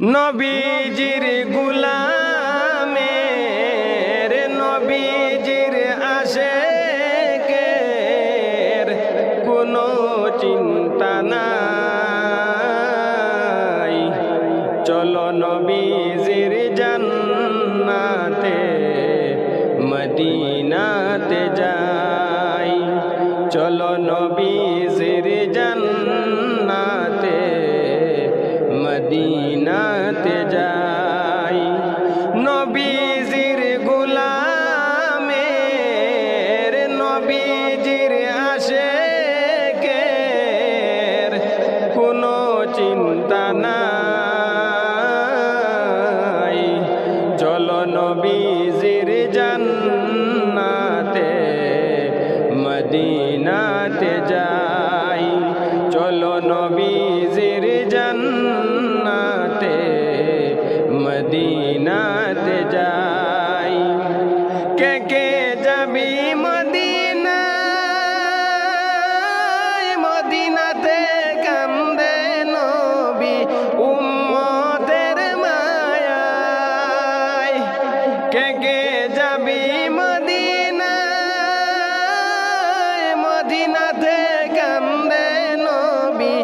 নবীজির গুলামের নবীজির আশেকের কোনো চিন্তা নাই। চলো নবীজির জান্নাতে মদিনাতে যাই। চলো নবীজির জান্নাতে মদিনাতে যাই। নবীজির গুলামের নবীজির আশেকের কোনো চিন্তা নাই। চলো নবীজির জান্নাতে মদিনাতে যাই। চলো নবীজির জান্নাতে মদিনাতে যাই। কে কে যাবি মদিনায়, মদিনাতে কান্দে নবী উম্মতের মায়ায়। কে কে যাবি মদিনায়, মদিনাতে কান্দে নবী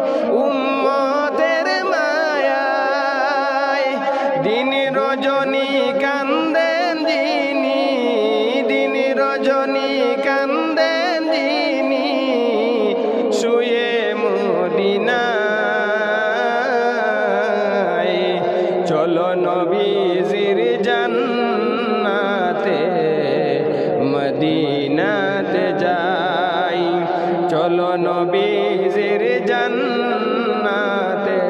উম্মতের মায়ায়। দিন রজনী কান্দেন যিনি, দিন রজনী কান্দেন যিনি শুয়ে মদিনায়। চলো নবীজির জান্নাতে মদিনাতে যাই। চলো নবীজির জান্নাতে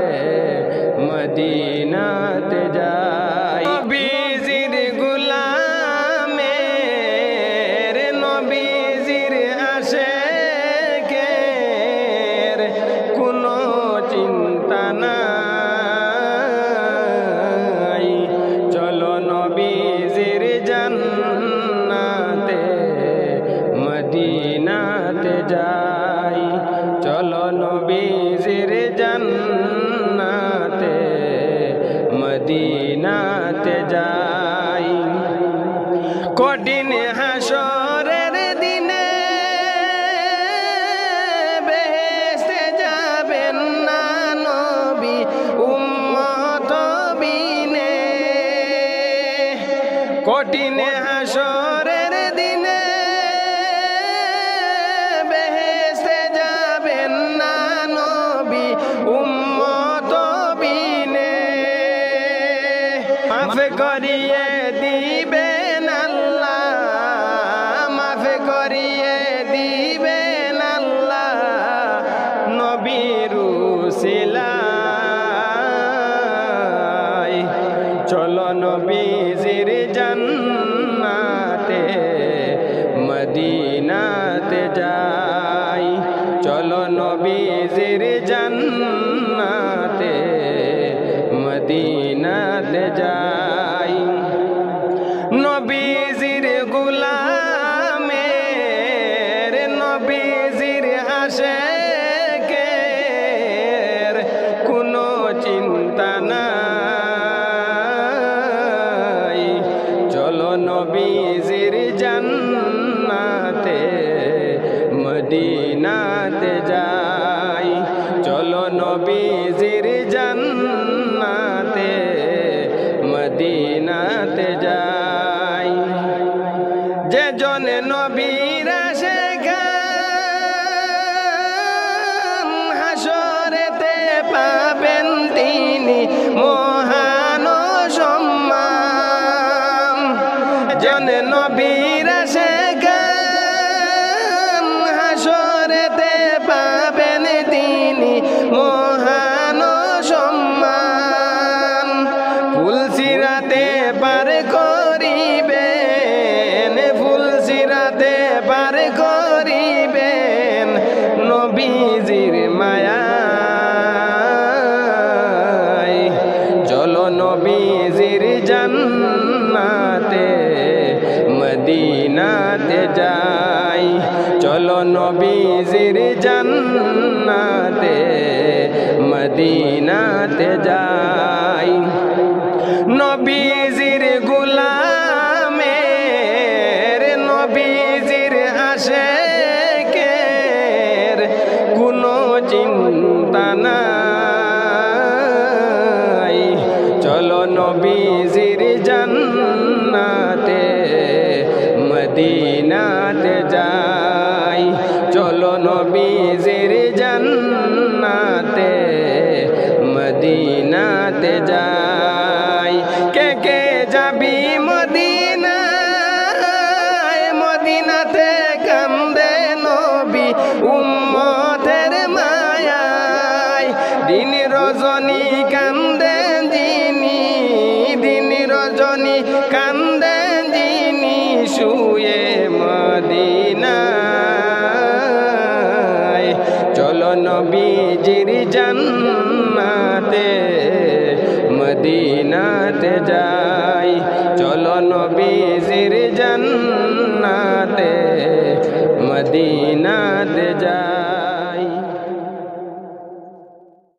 মদিনাতে যাই। নবীজির গুলামের নবীজির আশেকের কোনো চিন্তা নাই। চলো নবীজির জান্নাতে মদিনাতে যাই। চলো নবীজির জান্নাতে মদিনাতে যাই। কঠিন হাসরের দিনে বেহেশতে যাবেন না নবী উম্মত বিনে। কঠিন হাসরের দিনে বেহেশতে যাবেন না নবী উম্মত বিনে। মাফ করিয়ে দিবেন আল্লাহ, মাফ করিয়ে দিবেন আল্লাহ নবীর উসিলায়। চলো নবীজির জান্নাতে মদিনাতে যাই। চলো নবীজির জান্নাতে মদিনাতে যাই। নবীজির গুলামের নবীজির আশেকের কোনো চিন্তা নাই। চলো নবীজির জান্নাতে মদিনাতে যাই। চলো নবীজির জান্নাতে মদিনাতে যাই। যে জন নবীর আশেকান হাসরেতে পাবেন তিনি মহান সম্মান। জন নবীর আশেকান হাসরেতে পাবেন তিনি মহান সম্মান। ফুলসিরাতে পার করিবেন, ফুলসিরাতে পার করিবেন নবীজির মায়ায়। চলো নবীজির জান্নাতে মদিনাতে যাই। চলো নবীজির জান্নাতে মদিনাতে যাই। মদিনাতে যাই। কে কে যাবি মদিনায়, মদিনাতে কান্দে নবী উম্মতের মায়ায়। দিন রজনী কান্দেন যিনি, দিন রজনী কান্দেন যিনি, শুয়ে মদিনায়। চলো নবীজির জান্নাতে মদিনাতে যাই। চলো নবীজির জান্নাতে মদিনাতে